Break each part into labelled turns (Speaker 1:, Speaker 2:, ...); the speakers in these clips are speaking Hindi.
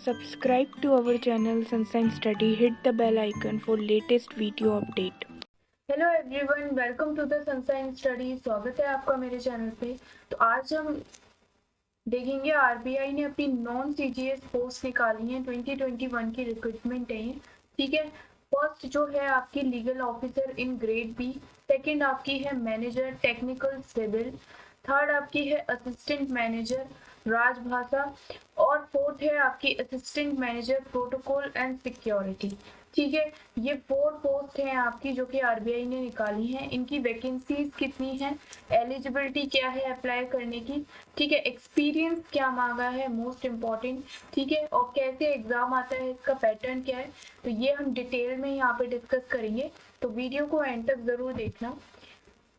Speaker 1: Subscribe to our channel Sunshine Study. Hit the bell icon for latest video update.
Speaker 2: Hello everyone, welcome to the Sunshine Study. स्वागत है आपका मेरे चैनल पे। तो आज हम देखेंगे आरबीआई ने अपनी नॉन सीजीएस पोस्ट निकाली है, 2021 की रिक्रूटमेंट है ये। ठीक है, फर्स्ट जो है आपकी legal officer in grade B, second आपकी है मैनेजर टेक्निकल सिविल, थर्ड आपकी है असिस्टेंट मैनेजर राजभाषा और फोर्थ है आपकी assistant manager protocol and security. ठीक है, ये 4 पोस्ट हैं आपकी जो कि आरबीआई ने निकाली हैं। इनकी वैकेंसीज कितनी है, एलिजिबिलिटी क्या है अप्लाई करने की, ठीक है, एक्सपीरियंस क्या मांगा है मोस्ट इम्पॉर्टेंट, ठीक है, और कैसे एग्जाम आता है, इसका पैटर्न क्या है, तो ये हम डिटेल में यहाँ पे डिस्कस करेंगे। तो वीडियो को एंड तक जरूर देखना।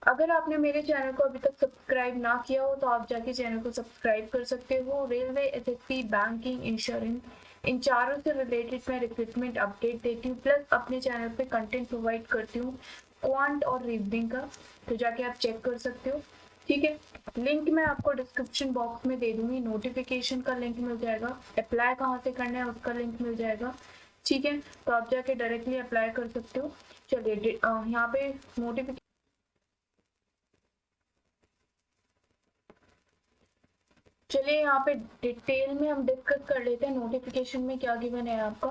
Speaker 2: अगर आपने मेरे चैनल को अभी तक सब्सक्राइब ना किया हो तो आप जाके चैनल को सब्सक्राइब कर सकते हो। रेलवे, एसएससी, बैंकिंग, इंश्योरेंस, इन चारों से रिलेटेड मैं रिक्रूटमेंट अपडेट देती हूँ, प्लस अपने चैनल पे कंटेंट प्रोवाइड करती हूँ क्वांट और रीजनिंग का, तो जाके आप चेक कर सकते हो। ठीक है, लिंक मैं आपको डिस्क्रिप्शन बॉक्स में दे दूंगी। नोटिफिकेशन का लिंक मिल जाएगा, अप्लाई कहाँ से करना है उसका लिंक मिल जाएगा। ठीक है, तो आप जाके डायरेक्टली अप्लाई कर सकते हो। चलिए यहाँ पे नोटिफिकेशन, चलिए यहाँ पे डिटेल में हम डिस्कस कर लेते हैं नोटिफिकेशन में क्या गिवन है आपका।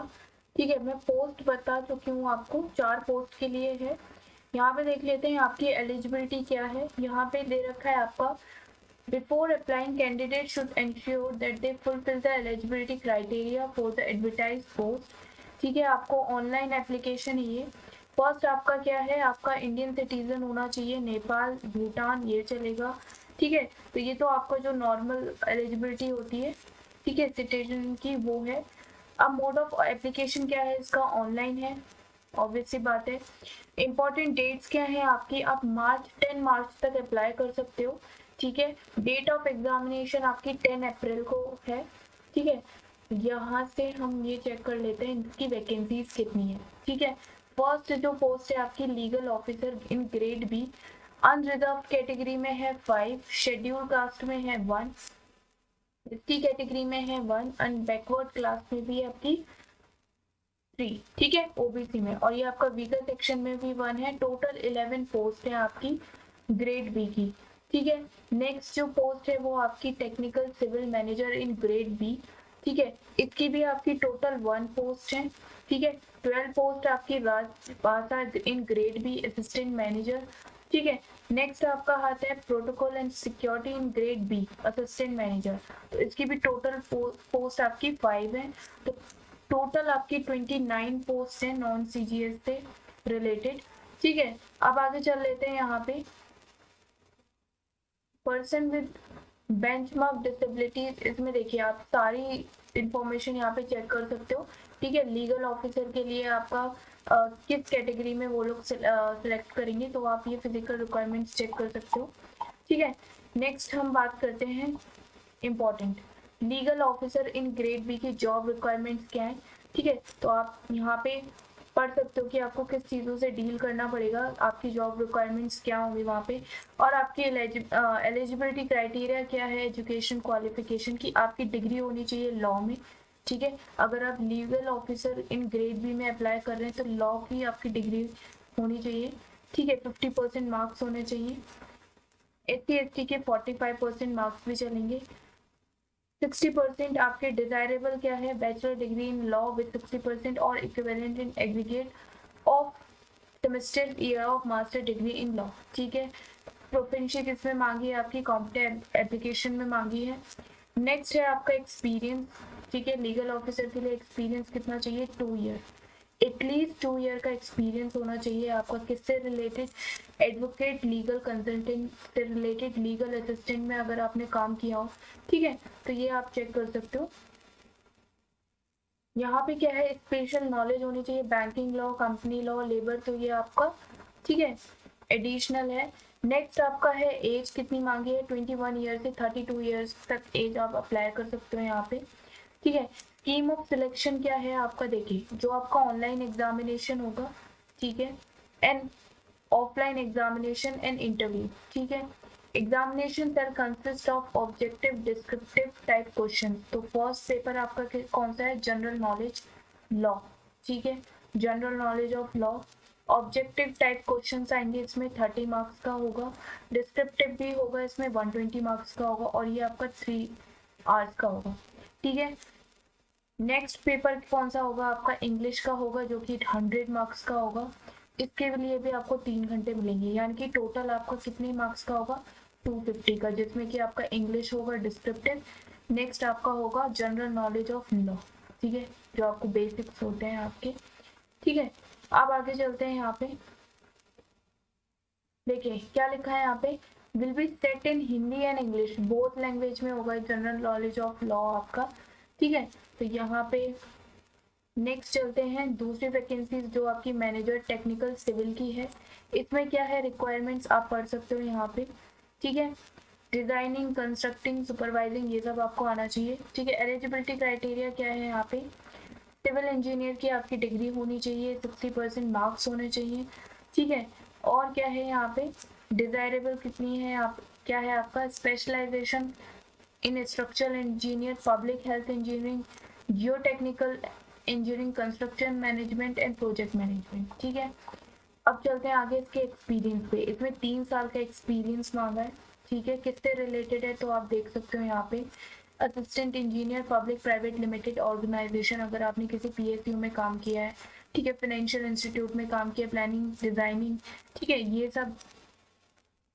Speaker 2: ठीक है, मैं पोस्ट बता चुकी हूँ आपको, 4 पोस्ट के लिए है। यहाँ पे देख लेते हैं आपकी एलिजिबिलिटी क्या है। यहाँ पे दे रखा है आपका, before applying candidate should ensure that they fulfil the eligibility criteria for the advertise post. ठीक है, आपको ऑनलाइन एप्लीकेशन है ये। फर्स्ट आपका क्या है, आपका इंडियन सिटीजन होना चाहिए, नेपाल, भूटान, ये चलेगा। ठीक है, तो ये तो आपका जो नॉर्मल एलिजिबिलिटी होती है, ठीक है, सिटीजन की, वो है। अब मोड ऑफ एप्लीकेशन क्या है इसका, ऑनलाइन है, ऑब्वियस सी बात है। इंपॉर्टेंट डेट्स क्या है आपकी, आप 10 मार्च तक अप्लाई कर सकते हो। ठीक है, डेट ऑफ एग्जामिनेशन आपकी 10 अप्रैल को है। ठीक है, यहाँ से हम ये चेक कर लेते हैं इनकी वैकेंसीज कितनी है। ठीक है, फर्स्ट जो पोस्ट है आपकी legal officer in grade B, unreserved category में है 5, शेड्यूल कास्ट में है 1, एसटी कैटेगरी में है 1 एंड बैकवर्ड क्लास में भी है आपकी 3। ठीक है, ओबीसी में, और ये आपका वीकर सेक्शन में भी 1 है। टोटल 11 पोस्ट है आपकी ग्रेड बी की। ठीक है, नेक्स्ट जो पोस्ट है वो आपकी technical civil manager in grade B. ठीक है, इसकी भी आपकी टोटल 1 पोस्ट है। ठीक है, 12 पोस्ट आपकी राजभाषा in grade B assistant manager. ठीक है, नेक्स्ट आपका आता है protocol and security in grade B assistant manager, तो इसकी भी टोटल पोस्ट आपकी 5 है। तो टोटल आपकी 29 पोस्ट है नॉन सीजीएस से रिलेटेड। ठीक है, अब आगे चल लेते हैं यहाँ पे, पर्सन विद बेंचमार्क डिसेबिलिटीज, इसमें देखिए आप सारी इंफॉर्मेशन यहाँ पे चेक कर सकते हो। ठीक है, लीगल ऑफिसर के लिए आपका किस कैटेगरी में वो लोग सिलेक्ट करेंगे, तो आप ये फिजिकल रिक्वायरमेंट्स चेक कर सकते हो। ठीक है, नेक्स्ट हम बात करते हैं important legal officer in grade B की जॉब रिक्वायरमेंट्स क्या है। ठीक है, तो आप यहाँ पे पढ़ सकते हो कि आपको किस चीज़ों से डील करना पड़ेगा, आपकी जॉब रिक्वायरमेंट्स क्या होंगी वहाँ पे, और आपकी एलिजिबिलिटी क्राइटेरिया क्या है, एजुकेशन क्वालिफिकेशन की, आपकी डिग्री होनी चाहिए लॉ में। ठीक है, अगर आप legal officer in grade B में अप्लाई कर रहे हैं तो लॉ की आपकी डिग्री होनी चाहिए। ठीक है, 50% मार्क्स होने चाहिए। SC/ST के 45% मार्क्स भी चलेंगे। 60% आपके डिजायरेबल क्या है, bachelor degree in law with 60% और equivalent in aggregate of semester year of master degree in law. ठीक है, प्रोफिशिएंसी किसमें मांगी है, आपकी कॉम्पिटेंट एप्लीकेशन में मांगी है। नेक्स्ट है आपका एक्सपीरियंस। ठीक है, लीगल ऑफिसर के लिए एक्सपीरियंस कितना चाहिए, 2 ईयर, एटलीस्ट 2 ईयर का एक्सपीरियंस होना चाहिए आपका। किससे रिलेटेड, एडवोकेट, लीगल कंसल्टेंट से रिलेटेड, लीगल असिस्टेंट में अगर आपने काम किया हो। ठीक है, तो ये आप चेक कर सकते हो। यहाँ पे क्या है, स्पेशल नॉलेज होनी चाहिए, banking law, company law, labour, तो ये आपका, ठीक है, एडिशनल है। नेक्स्ट आपका है एज कितनी मांगी है, 21 ईयर से 32 ईयर्स तक एज आप अप्लाई कर सकते हो यहाँ पे। ठीक है, स्कीम ऑफ सिलेक्शन क्या है आपका, देखिए जो आपका ऑनलाइन एग्जामिनेशन होगा, ठीक है, and offline examination and interview. ठीक है, examination cell consist of objective descriptive type question. तो फर्स्ट पेपर आपका कौन सा है? जनरल नॉलेज लॉ, ठीक है, general knowledge of law. Objective type question आएंगे इसमें 30 मार्क्स का होगा, डिस्क्रिप्टिव भी होगा इसमें 120 मार्क्स का होगा, और ये आपका 3 आवर्स का होगा, ठीक है। नेक्स्ट पेपर कौन सा होगा आपका? इंग्लिश का होगा, जो कि 100 मार्क्स का होगा। इसके लिए भी आपको 3 घंटे मिलेंगे, यानी कि टोटल आपका कितने मार्क्स का होगा? 250 का, जिसमें कि आपका इंग्लिश होगा डिस्क्रिप्टिव, नेक्स्ट आपका होगा जनरल नॉलेज ऑफ लॉ, ठीक है, जो आपको बेसिक्स होते हैं आपके, ठीक है। अब आगे चलते हैं। यहाँ पे देखिए क्या लिखा है यहाँ पे, will be set in Hindi and English both language में होगा जनरल नॉलेज ऑफ लॉ आपका, ठीक है। तो यहाँ पे नेक्स्ट चलते हैं दूसरी वैकेंसीज जो आपकी मैनेजर टेक्निकल सिविल की है। इसमें क्या है रिक्वायरमेंट्स आप पढ़ सकते हो यहाँ पे, ठीक है। डिजाइनिंग, कंस्ट्रक्टिंग, सुपरवाइजिंग, ये सब आपको आना चाहिए, ठीक है। एलिजिबिलिटी क्राइटेरिया क्या है यहाँ पे? सिविल इंजीनियर की आपकी डिग्री होनी चाहिए, 60% मार्क्स होने चाहिए, ठीक है। और क्या है यहाँ पे डिजायरेबल कितनी है आप, क्या है आपका? Specialisation in structural engineer, public health engineering, geo technical engineering, construction management and project management, ठीक है। अब चलते हैं आगे इसके एक्सपीरियंस पे। इसमें 3 साल का एक्सपीरियंस मांगा है, ठीक है। किससे रिलेटेड है तो आप देख सकते हो यहाँ पे assistant engineer public private limited organisation, अगर आपने किसी पीएसयू में काम किया है, ठीक है, फाइनेंशियल इंस्टीट्यूट में काम किया, प्लानिंग डिजाइनिंग, ठीक है, ये सब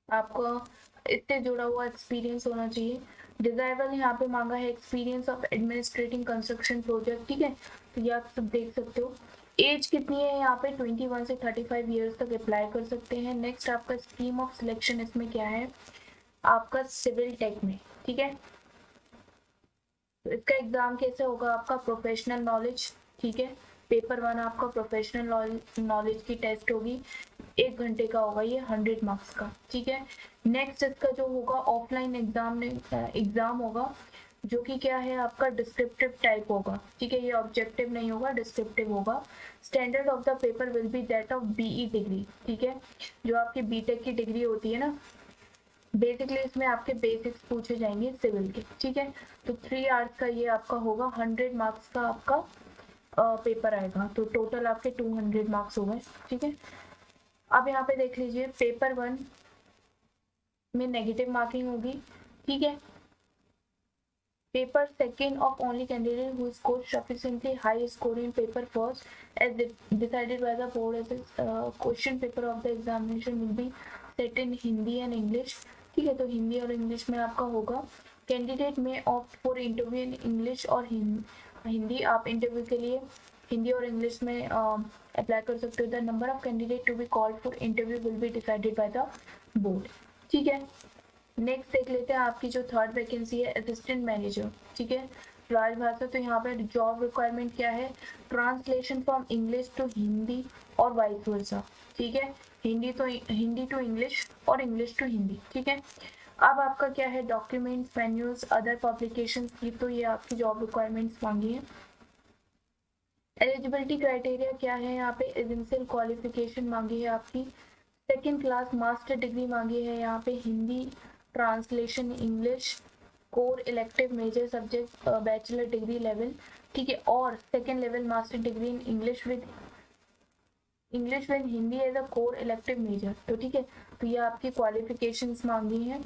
Speaker 2: आपको इससे जुड़ा हुआ एक्सपीरियंस होना चाहिए। डिजायरेबल यहाँ पे मांगा है experience of administrating construction project, ठीक है। तो ये आप सब देख सकते हो। एज कितनी है यहाँ पे? 21 से 35 ईयर्स तक अप्लाई कर सकते हैं। नेक्स्ट आपका स्कीम ऑफ सिलेक्शन इसमें क्या है आपका? सिविल टेक में, ठीक है। तो इसका एग्जाम कैसे होगा आपका? प्रोफेशनल नॉलेज, ठीक है, पेपर 1 आपका प्रोफेशनल नॉलेज की टेस्ट होगी, 1 घंटे का होगा ये, 100 मार्क्स का, ठीक है। नेक्स्ट इसका जो होगा ऑफलाइन एग्जाम होगा, जो कि क्या है आपका? डिस्क्रिप्टिव टाइप होगा, ठीक है, ये ऑब्जेक्टिव नहीं होगा, डिस्क्रिप्टिव होगा। Standard of the paper will be that of BE degree, ठीक है, जो आपकी बीटेक की डिग्री होती है ना, बेसिकली इसमें आपके बेसिक्स पूछे जाएंगे सिविल के, ठीक है। तो 3 आवर्स का ये आपका होगा, 100 मार्क्स का आपका पेपर आएगा, तो टोटल आपके 200 मार्क्स हो गए, ठीक है। अब यहाँ पे देख लीजिए पेपर 1 में नेगेटिव मार्किंग होगी, ठीक है। Paper second of only candidate who score sufficiently high score in paper first as decided by the board as question paper of the examination will be set in Hindi and English, ठीक है। तो हिंदी और इंग्लिश में आपका होगा। कैंडिडेट में opt for interview in English और हिंदी, आप इंटरव्यू के लिए हिंदी और इंग्लिश में अप्लाई कर सकते हो। The number of candidate to be called for interview will be decided by the board, ठीक है। नेक्स्ट देख लेते हैं आपकी जो थर्ड वैकेंसी है असिस्टेंट मैनेजर, ठीक है, राजभाषा। तो यहाँ पे जॉब रिक्वायरमेंट क्या है? Translation from English to Hindi और वाइस वर्सा, ठीक है, हिंदी टू इंग्लिश और इंग्लिश टू हिंदी, ठीक है। अब आपका क्या है? डॉक्यूमेंट्स, मेन्यूज, अदर पब्लिकेशंस की, तो ये आपकी जॉब रिक्वायरमेंट्स मांगी है। एलिजिबिलिटी क्राइटेरिया क्या है? यहाँ पे एसेंशियल क्वालिफिकेशन मांगी है आपकी, सेकेंड क्लास मास्टर डिग्री मांगी है यहाँ पे, Hindi, translation English, core elective major subject bachelor degree level, ठीक है, और second level master degree in English with Hindi as a core elective major, तो ठीक है। तो ये आपकी क्वालिफिकेशंस मांगी हैं।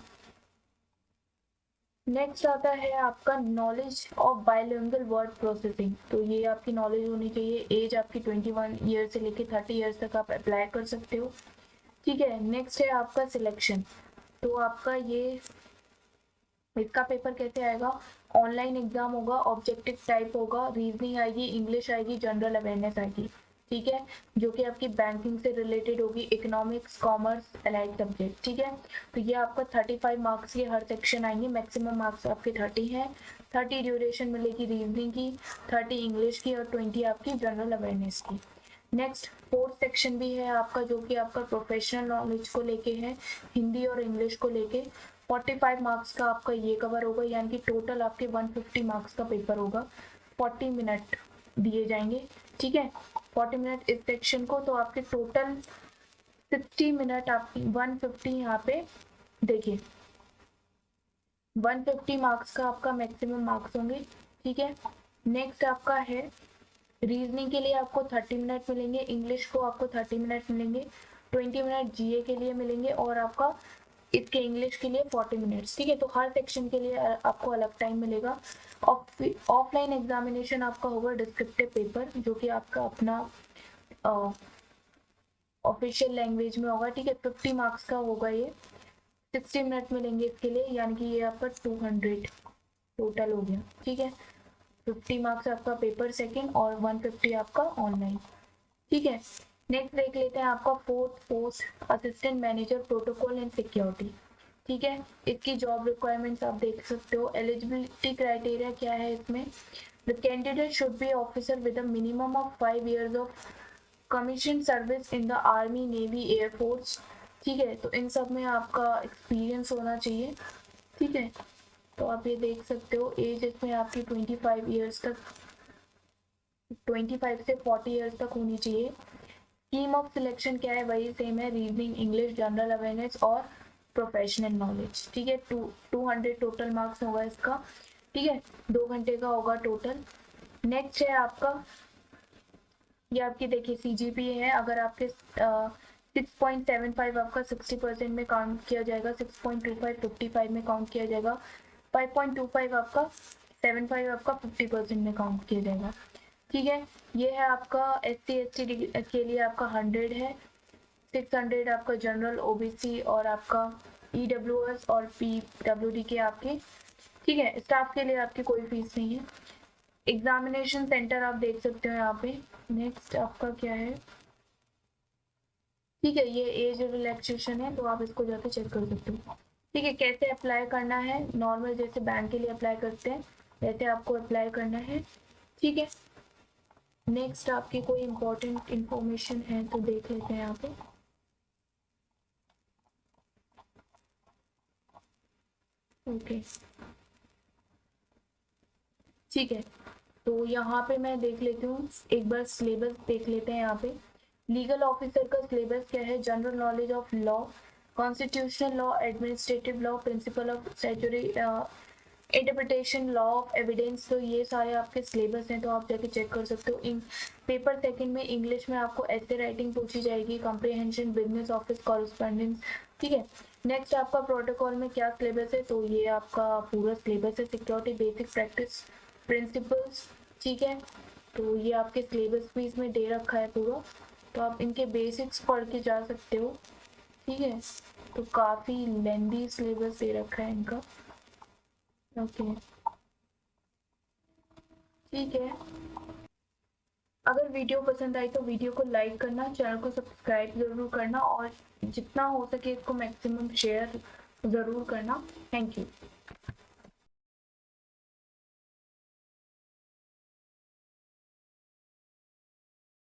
Speaker 2: नेक्स्ट आता है आपका knowledge of bilingual word processing, तो ये आपकी नॉलेज होनी चाहिए। एज आपकी 21 ईयर से लेकर 30 ईयर्स तक आप अप्लाई कर सकते हो, ठीक है। नेक्स्ट है आपका सिलेक्शन, तो आपका ये इसका पेपर कैसे आएगा? ऑनलाइन एग्जाम होगा, ऑब्जेक्टिव टाइप होगा, रीजनिंग आएगी, इंग्लिश आएगी, जनरल अवेयरनेस आएगी, ठीक है, जो कि आपकी बैंकिंग से रिलेटेड होगी, इकोनॉमिक्स, कॉमर्स, अलाइड सब्जेक्ट, ठीक है। तो ये आपका 35 मार्क्स के हर सेक्शन आएंगे, मैक्सिमम मार्क्स आपके 30 हैं, 30 ड्यूरेशन मिलेगी रीजनिंग की, 30 इंग्लिश की और 20 आपकी जनरल अवेयरनेस की। नेक्स्ट फोर्थ सेक्शन भी है आपका, जो कि आपका प्रोफेशनल नॉलेज को लेके है, हिंदी और इंग्लिश को लेके, 45 मार्क्स का आपका ये कवर होगा, यानी कि टोटल आपके 150 मार्क्स का पेपर होगा, 40 मिनट दिए जाएंगे, ठीक है, 40 मिनट इस सेक्शन को, तो आपके टोटल 60 मिनट आप 150 यहाँ पे देखिए 150 मार्क्स का आपका मैक्सिमम मार्क्स होंगे, ठीक है। नेक्स्ट आपका है रीजनिंग के लिए आपको 30 मिनट मिलेंगे, इंग्लिश को आपको 30 मिनट मिलेंगे, 20 मिनट जीए के लिए मिलेंगे और आपका इसके इंग्लिश के लिए 40 मिनट्स, ठीक है। तो हर सेक्शन के लिए आपको अलग टाइम मिलेगा। ऑफलाइन एग्जामिनेशन आपका होगा डिस्क्रिप्टिव पेपर, जो कि आपका अपना ऑफिशियल लैंग्वेज में होगा, ठीक है। 50 मार्क्स का होगा ये, 60 मिनट मिलेंगे इसके लिए, यानी कि ये आपका 200 टोटल हो गया, ठीक है। 50 मार्क्स आपका पेपर सेकंड और 150 आपका ऑनलाइन, ठीक है। नेक्स्ट देख लेते हैं आपका fourth post assistant manager protocol and security, ठीक है। इसकी जॉब रिक्वायरमेंट्स आप देख सकते हो। एलिजिबिलिटी क्राइटेरिया क्या है इसमें, the candidate should be officer with a minimum of 5 years of commission service in the army navy air force, ठीक है। तो इन सब में आपका एक्सपीरियंस होना चाहिए, ठीक है। तो आप ये देख सकते हो एज इसमें आपकी 25 ईयर्स तक, 25 से 40 ईयर्स तक होनी चाहिए। स्कीम ऑफ सिलेक्शन क्या है, वही सेम है, रीजनिंग, इंग्लिश, जनरल अवेयरनेस और प्रोफेशनल नॉलेज, ठीक है। 200 टोटल मार्क्स होगा इसका, ठीक है। 2 घंटे का होगा टोटल। नेक्स्ट है आपका, ये आपकी देखिए CGPA है, अगर आपके 6.75 आपका 60% में काउंट किया जाएगा, 6.25 55 में काउंट किया जाएगा, 5.25 आपका 75 आपका 50% में काउंट किया जाएगा, ठीक है। ये है आपका SC/ST के लिए आपका 100 है, 600 आपका जनरल OBC और आपका EWS और PWD के आपके, ठीक है। स्टाफ के लिए आपकी कोई फीस नहीं है। एग्जामिनेशन सेंटर आप देख सकते हो यहाँ पे। नेक्स्ट आपका क्या है, ठीक है, ये एज रिलैक्सेशन है, तो आप इसको जाके चेक कर सकते हो, ठीक है। कैसे अप्लाई करना है, नॉर्मल जैसे बैंक के लिए अप्लाई करते हैं वैसे आपको अप्लाई करना है, ठीक है। नेक्स्ट आपकी कोई इंपॉर्टेंट इंफॉर्मेशन है तो देख लेते हैं यहाँ पे। ओके, ठीक है। तो यहाँ पे मैं देख लेती हूँ, एक बार सिलेबस देख लेते हैं यहाँ पे। लीगल ऑफिसर का सिलेबस क्या है, general knowledge of law, constitutional law, administrative law, principle of statutory interpretation, law of evidence, तो ये सारे आपके सिलेबस हैं, तो आप जाके चेक कर सकते हो। इन पेपर सेकंड में इंग्लिश में आपको ऐसे राइटिंग पूछी जाएगी, कॉम्प्रिहेंशन, बिजनेस ऑफिस कॉरेस्पॉन्डेंस, ठीक है। नेक्स्ट आपका प्रोटोकॉल में क्या सिलेबस है, तो ये आपका पूरा सिलेबस है, सिक्योरिटी बेसिक प्रैक्टिस प्रिंसिपल्स, ठीक है। तो ये आपके सिलेबस भी इसमें दे रखा है पूरा, तो आप इनके बेसिक्स पढ़ के जा सकते हो, ठीक है। तो काफ़ी लेंदी सिलेबस दे रखा है इनका, ओके, ठीक है। अगर वीडियो पसंद आई तो वीडियो को लाइक करना, चैनल को सब्सक्राइब ज़रूर करना और जितना हो सके इसको मैक्सिमम शेयर ज़रूर करना। Thank you.